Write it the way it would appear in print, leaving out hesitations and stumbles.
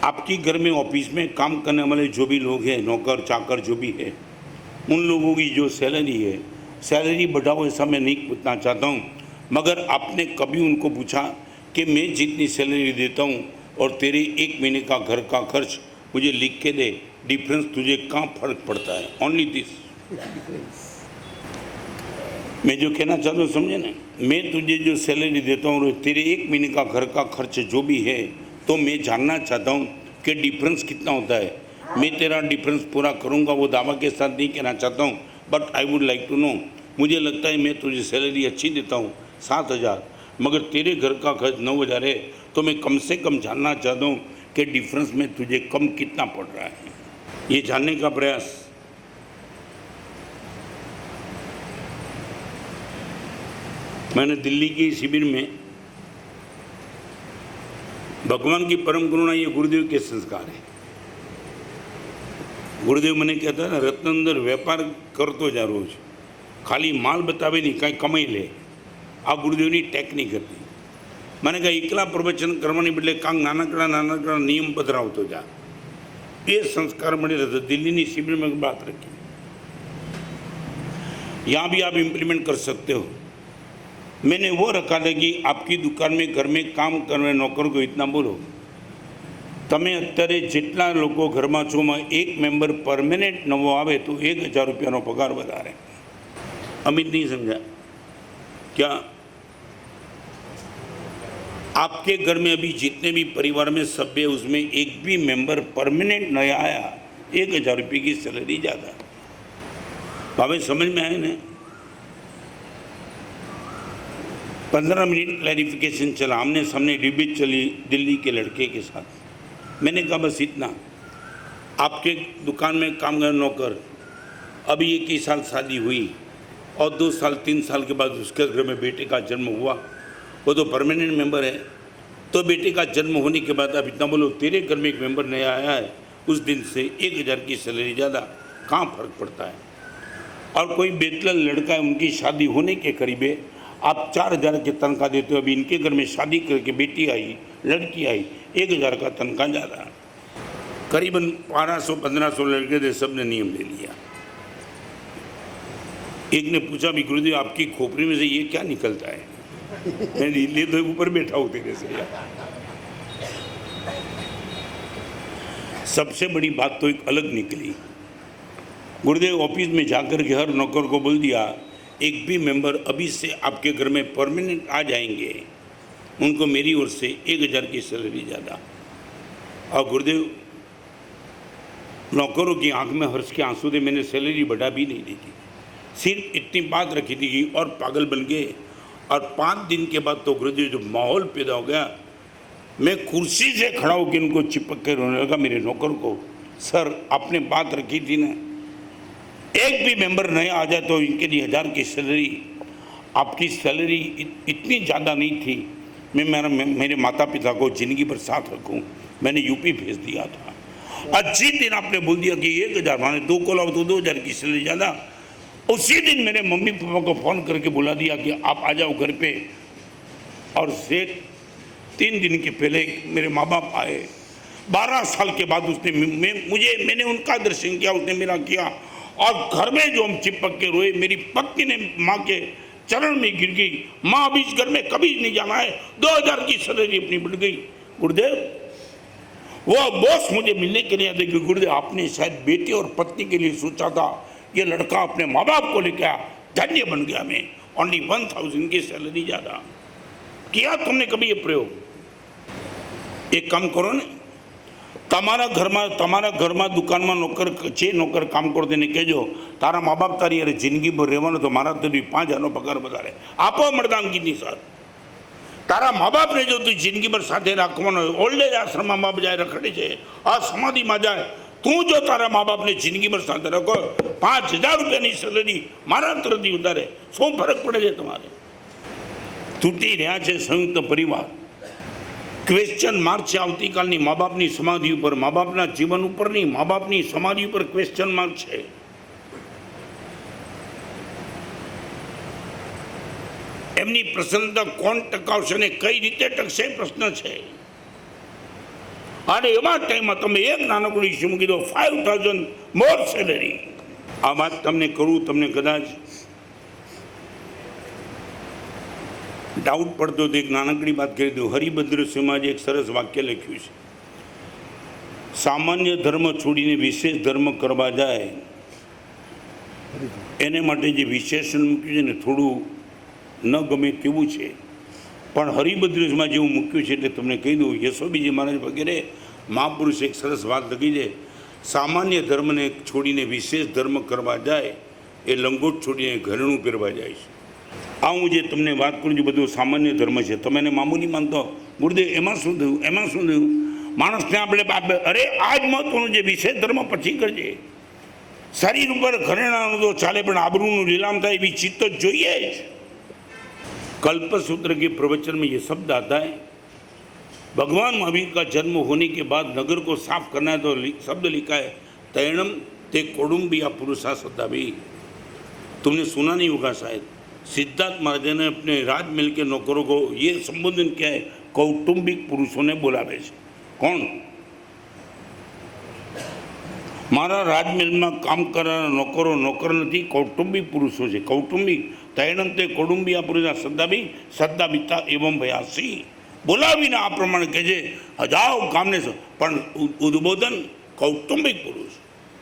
आपकी घर में ऑफिस में काम करने वाले जो भी लोग हैं, नौकर चाकर जो भी है, उन लोगों की जो सैलरी है, सैलरी बढ़ाओ ऐसा मैं नहीं पूछना चाहता हूँ, मगर आपने कभी उनको पूछा कि मैं जितनी सैलरी देता हूँ और तेरे एक महीने का घर का खर्च मुझे लिख के दे, डिफरेंस तुझे कहाँ फर्क पड़ता है? Only this. मैं जो कहना चाहता हूँ समझे ना, मैं तुझे जो सैलरी देता हूँ और तेरे एक महीने का घर का खर्च जो भी है, तो मैं जानना चाहता हूँ कि डिफरेंस कितना होता है। मैं तेरा डिफरेंस पूरा करूँगा, वो दावा के साथ नहीं कहना चाहता हूँ, but I would like to know. मुझे लगता है मैं तुझे सैलरी अच्छी देता हूँ 7,000, मगर तेरे घर का खर्च 9,000 है, तो मैं कम से कम जानना चाहता हूँ कि डिफरेंस में तुझे कम कितना पड़ रहा है। ये जानने का प्रयास। मैंने दिल्ली की शिविर में, भगवान की परम करुणा, ये गुरुदेव के संस्कार है। गुरुदेव मैंने कहता है ना, रत्न अंदर व्यापार करतो जा रोज, खाली माल बतावे नहीं कहीं कमाई ले। आ गुरुदेवनी टेक्निक હતી। मैंने कहा एकला प्रवचन करवानी बदले कांग नानकड़ा नानकड़ा नियम पधरावतो जा। ये संस्कार मળી रहता। दिल्ली की शिविर में बात रखी, यहाँ भी आप इम्प्लीमेंट कर सकते हो। मैंने वो रखा था कि आपकी दुकान में घर में काम करने नौकर को इतना बोलो, તમે અત્યારે જેટલા લોકો ઘરમાં છો માં એક મેમ્બર પરમેનન્ટ નવો આવે તો 1,000 રૂપિયાનો પગાર વધારે। અમિત नहीं समझा क्या? आपके घर में अभी जितने भी परिवार में सभ्य, उसमें एक भी मेंबर परमानेंट नया आया, 1,000 रुपये की सैलरी ज़्यादा। भावे समझ में आए ना? 15 मिनट क्लैरिफिकेशन चला, आमने सामने डिबेट चली दिल्ली के लड़के के साथ। मैंने कहा बस इतना, आपके दुकान में काम कर नौकर, अभी 21 साल शादी हुई और 2 साल 3 साल के बाद उसके घर में बेटे का जन्म हुआ, वो तो परमानेंट मेंबर है। तो बेटे का जन्म होने के बाद आप इतना बोलो, तेरे घर में एक मेंबर नया आया है, उस दिन से 1,000 की सैलरी ज़्यादा, कहाँ फ़र्क पड़ता है? और कोई बेटला लड़का है, उनकी शादी होने के करीब है, आप 4,000 की तनख्वाह देते हो। अभी इनके घर में शादी करके बेटी आई, लड़की आई, 1,000 का तनख्वाह ज़्यादा। करीबन 1200-1500 लड़के थे, सब ने नियम ले लिया। एक ने पूछा भी गुरुदेव आपकी खोपड़ी में से ये क्या निकलता है? मैं ले तो ऊपर बैठा हूँ तेरे से यार। सबसे बड़ी बात तो एक अलग निकली। गुरुदेव ऑफिस में जाकर के हर नौकर को बोल दिया, एक भी मेंबर अभी से आपके घर में परमानेंट आ जाएंगे, उनको मेरी ओर से 1,000 की सैलरी ज़्यादा। और गुरुदेव नौकरों की आंख में हर्ष के आंसू थे। मैंने सैलरी बढ़ा भी नहीं दी थी, सिर्फ इतनी बात रखी थी कि और पागल बन गए। और 5 दिन के बाद तो गुरुदेव जो माहौल पैदा हो गया, मैं कुर्सी से खड़ा होकर उनको चिपक कर रोने लगा। मेरे नौकर को, सर आपने बात रखी थी ना, एक भी मेंबर नया आ जाए तो इनके लिए 1,000 की सैलरी। आपकी सैलरी इतनी ज़्यादा नहीं थी, मैं मेरे माता पिता को ज़िंदगी भर साथ रखूं, मैंने यूपी भेज दिया था। अच्छी दिन आपने बोल दिया कि 1,000, माने 2 को लाओ तो 2,000 की सैलरी ज़्यादा। उसी दिन मेरे मम्मी पापा को फ़ोन करके बुला दिया कि आप आ जाओ घर पे। और से 3 दिन के पहले मेरे माँ बाप आए। 12 साल के बाद उसने मैंने उनका दर्शन किया, उसने मेरा किया। और घर में जो हम चिपक के रोए, मेरी पत्नी ने माँ के चरण में गिर गई, माँ अभी इस घर में कभी नहीं जाना है, 2,000 की सैलरी अपनी बढ़ गई। गुरुदेव वो बॉस मुझे मिलने के लिए आते कि गुरुदेव आपने शायद बेटे और पत्नी के लिए सोचा था, ये लड़का अपने माँ बाप को लेकर आया, धन्य बन गया मैं। ओनली 1,000 की सैलरी ज़्यादा। किया तुमने कभी ये प्रयोग? एक काम करो ना, તમારા ઘરમાં દુકાનમાં નોકર છે, નોકર કામ કરતો એને કહેજો તારા મા બાપ તારી યાર જિંદગી ભર રહેવાનો તો મારા તો 5,000નો પગાર વધારે આપો મર્દાંગીની સાથ। તારા મા બાપને જો તું જિંદગી ભર સાથે રાખવાનો, ઓલ્ડ એજ આશ્રમમાં મા જાય રખડે છે, આ સમાધિમાં જાય, તું જો તારા મા બાપને જિંદગી ભર સાથે રાખો, 5,000 રૂપિયાની સેલરી મારા તરફથી વધારે, શું ફરક પડે છે તમારે? તૂટી રહ્યા છે સંયુક્ત પરિવાર। क्वेश्चन मार्क है आवती कालनी माँ बापनी समाधि पर, माँ बापना जीवन पर नहीं, माँ बापनी समाधि पर क्वेश्चन मार्क है। एमनी प्रसन्नता कोण टकावशे ने कई रीते टकशे प्रश्न है। અને એવા ટાઈમમાં તમે એક નાનકડું ઇસ્યુ મૂકી દો 5000 મોર સેલેરી. આ વાત તમને કરું, તમને કદાચ ડાઉટ પડતો તો એક નાનકડી વાત કરી દઉં. હરિભદ્ર સિંહમાં એક સરસ વાક્ય લખ્યું છે, સામાન્ય ધર્મ છોડીને વિશેષ ધર્મ કરવા જાય એને માટે જે વિશેષણ મૂક્યું છે ને થોડું ન ગમે તેવું છે, પણ હરિભદ્રમાં જેવું મૂક્યું છે એટલે તમને કહી દઉં. યશોબીજી મહારાજ વગેરે મહાપુરુષ એક સરસ વાત લખી છે, સામાન્ય ધર્મને છોડીને વિશેષ ધર્મ કરવા જાય એ લંગોટ છોડીને ઘરેણું પહેરવા જાય છે. આ હું જે તમને વાત કરું છું બધું સામાન્ય ધર્મ છે, તમે એને મામૂલી માનતો ગુરુદેવ એમાં શું થયું, એમાં શું થયું. માણસને આપણે અરે આ જ મહત્વનું છે, વિશેષ ધર્મ પછી કરજે. શરીર ઉપર ઘરેણાનું તો ચાલે પણ આબરૂનું લીલામ થાય એવી ચિત્ત તો જોઈએ જ. कल्पसूत्र के प्रवचन में ये शब्द आता है, भगवान महावीर का जन्म होने के बाद नगर को साफ करना है तो शब्द लिखा है तैणम ते कौटुंबिया पुरुषा सदाभी. तुमने सुना नहीं होगा शायद. सिद्धार्थ महाराज ने अपने राजमहल के नौकरों को ये संबोधन किया है, कौटुंबिक पुरुषों ने बोलावे છે. कौन? મારા રાજમહેલમાં કામ કરનારા નોકરો નોકર નથી, કૌટુંબિક પુરુષો છે. કૌટુંબિક તૈણમ તે કૌટુંબિયા પુરુષા સદાબી સદાબિતા એવમ ભયાસી. બોલાવીને આ પ્રમાણે કહે છે, હજારો કામને પણ ઉદ્બોધન કૌટુંબિક પુરુષ.